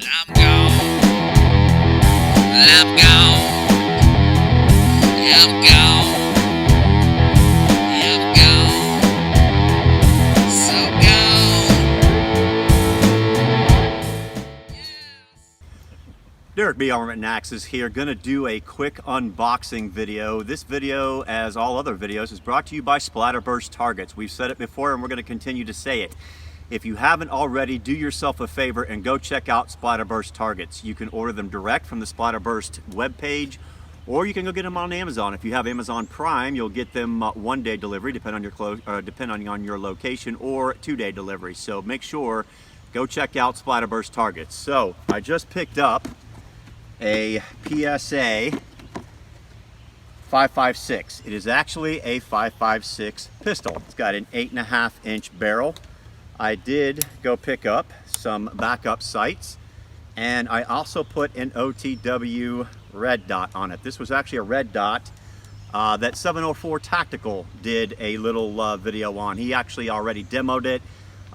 I'm gone. I'm gone. I'm gone. I'm gone. So gone. Derek B. Armament and Axes here, gonna do a quick unboxing video. This video, as all other videos, is brought to you by Splatterburst Targets. We've said it before and we're gonna continue to say it. If you haven't already, do yourself a favor and go check out Splatterburst Targets. You can order them direct from the Splatterburst webpage, or you can go get them on Amazon. If you have Amazon Prime, you'll get them one-day delivery, depending on your location, or two-day delivery. So make sure, go check out Splatterburst Targets. So I just picked up a PSA 5.56. It is actually a 5.56 pistol. It's got an 8.5-inch barrel. I did go pick up some backup sights, and I also put an OTW red dot on it. This was actually a red dot that 704 Tactical did a little video on. He actually already demoed it.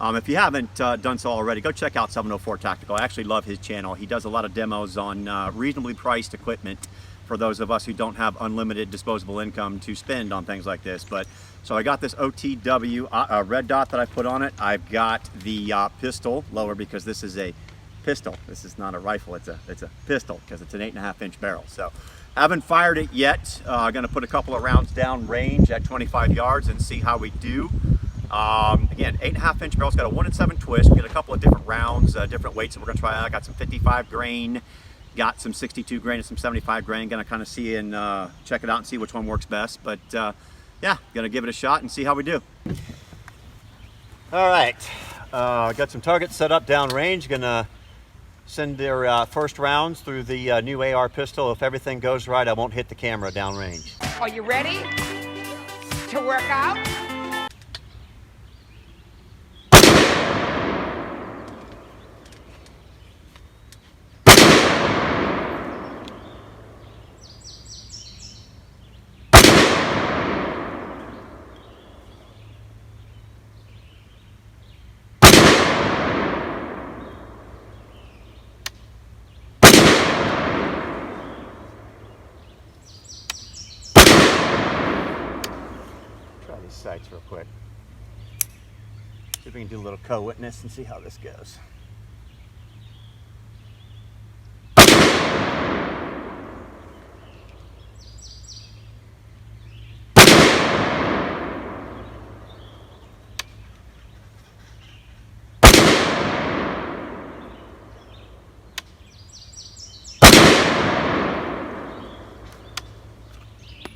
If you haven't done so already, go check out 704 Tactical. I actually love his channel. He does a lot of demos on reasonably priced equipment for those of us who don't have unlimited disposable income to spend on things like this. So I got this OTW red dot that I put on it. I've got the pistol lower because this is a pistol. This is not a rifle, it's a pistol because it's an 8.5-inch barrel. So haven't fired it yet. I'm gonna put a couple of rounds down range at 25 yards and see how we do. Again, 8.5-inch barrel. It's got a 1 in 7 twist. We get a couple of different rounds, different weights that we're gonna try out. I got some 55 grain, got some 62 grain and some 75 grain. Gonna kind of see and check it out and see which one works best. But yeah, gonna give it a shot and see how we do. All right, got some targets set up down range. Gonna send their first rounds through the new AR pistol. If everything goes right, I won't hit the camera down range. Are you ready to work out? Try these sights real quick. See if we can do a little co-witness and see how this goes.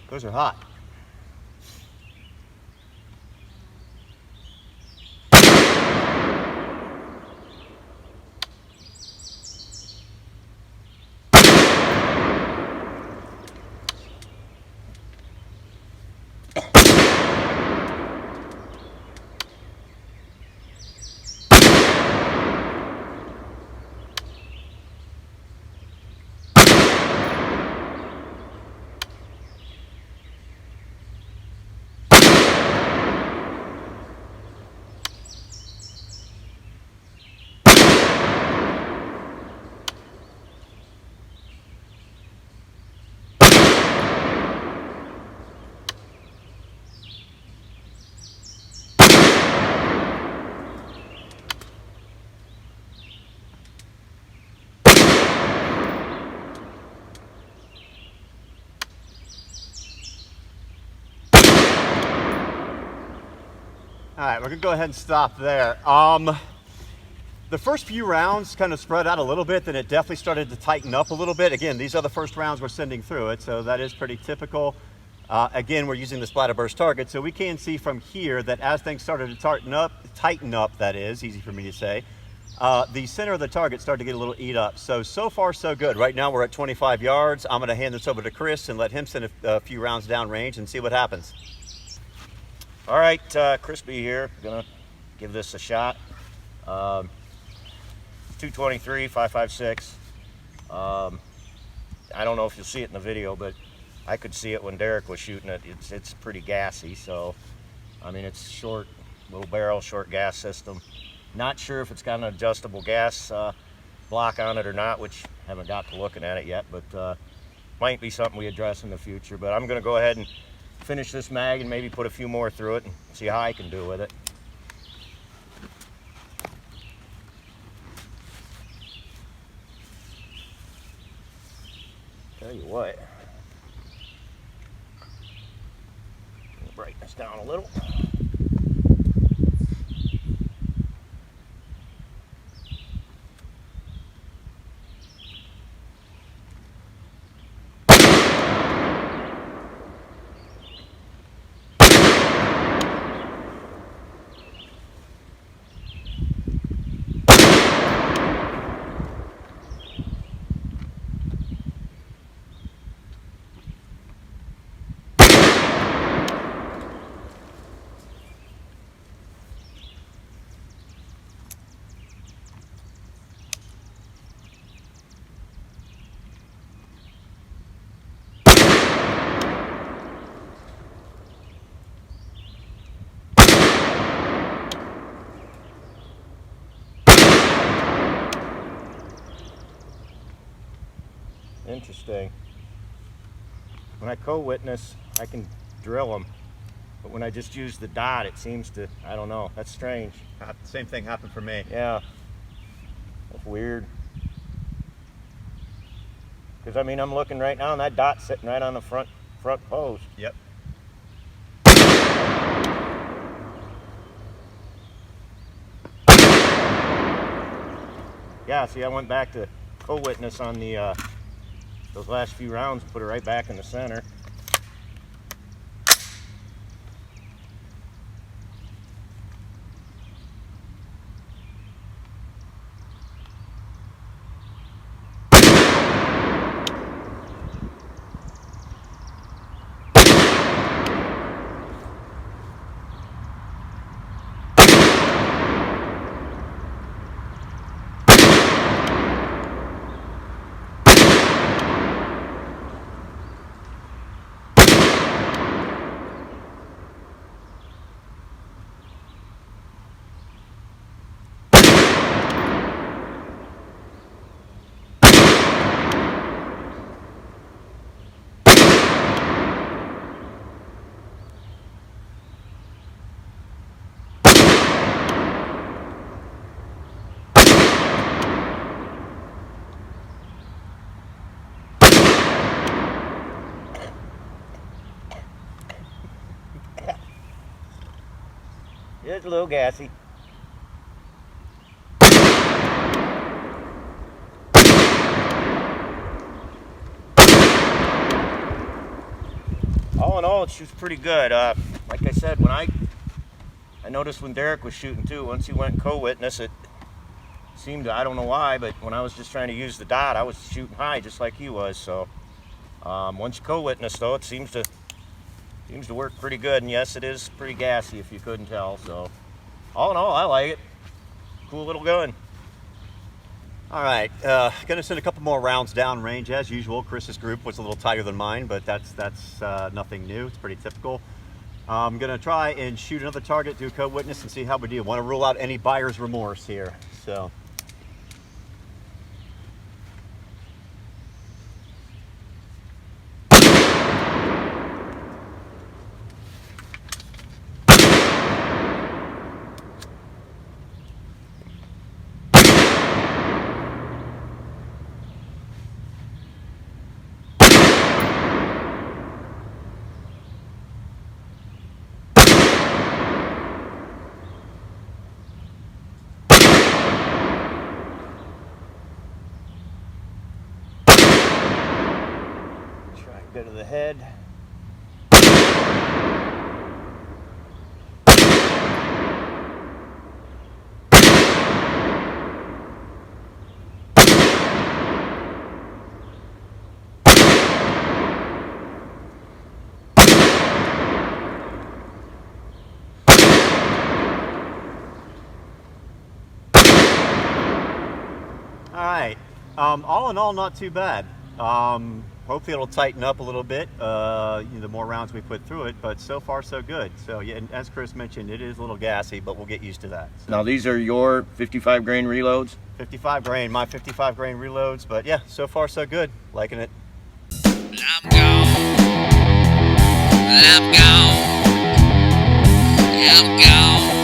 Those are hot. All right, we're gonna go ahead and stop there. The first few rounds kind of spread out a little bit, then it definitely started to tighten up a little bit. Again, these are the first rounds we're sending through it, so that is pretty typical. Again, we're using the Splatterburst target, so we can see from here that as things started to tighten up, that is, easy for me to say, the center of the target started to get a little eat up. So far so good. Right now we're at 25 yards. I'm gonna hand this over to Chris and let him send a few rounds down range and see what happens. All right, Chris B here, gonna give this a shot. 223, 5.56. I don't know if you'll see it in the video, but I could see it when Derek was shooting it. It's pretty gassy, so I mean, it's short, little barrel, short gas system. Not sure if it's got an adjustable gas block on it or not, which I haven't got to looking at it yet, but might be something we address in the future. But I'm gonna go ahead and finish this mag and maybe put a few more through it and see how I can do with it. Tell you what, brighten this down a little. Interesting. When I co-witness, I can drill them, but when I just use the dot, it seems to, I don't know, that's strange. Same thing happened for me. Yeah, that's weird. Because I mean, I'm looking right now and that dot's sitting right on the front post. Yep. Yeah, see, I went back to co-witness on the those last few rounds, put it right back in the center. It's a little gassy. All in all, it shoots pretty good. Like I said, when I noticed when Derek was shooting too, once he went co-witness, it seemed to, I don't know why, but when I was just trying to use the dot, I was shooting high just like he was. So once you co-witness though, it seems to work pretty good. And yes, it is pretty gassy if you couldn't tell. So all in all, I like it. Cool little gun. All right, gonna send a couple more rounds down range as usual. Chris's group was a little tighter than mine, but that's nothing new. It's pretty typical. I'm gonna try and shoot another target, do a co-witness, and see how we do. Want to rule out any buyer's remorse here. So. Go to the head. All right, all in all, not too bad. Hopefully it'll tighten up a little bit, the more rounds we put through it, but so far so good. So yeah, and as Chris mentioned, it is a little gassy, but we'll get used to that. So, Now these are your 55 grain reloads? 55 grain, my 55 grain reloads, but yeah, so far so good. Liking it. I'm gone. I'm gone. I'm gone.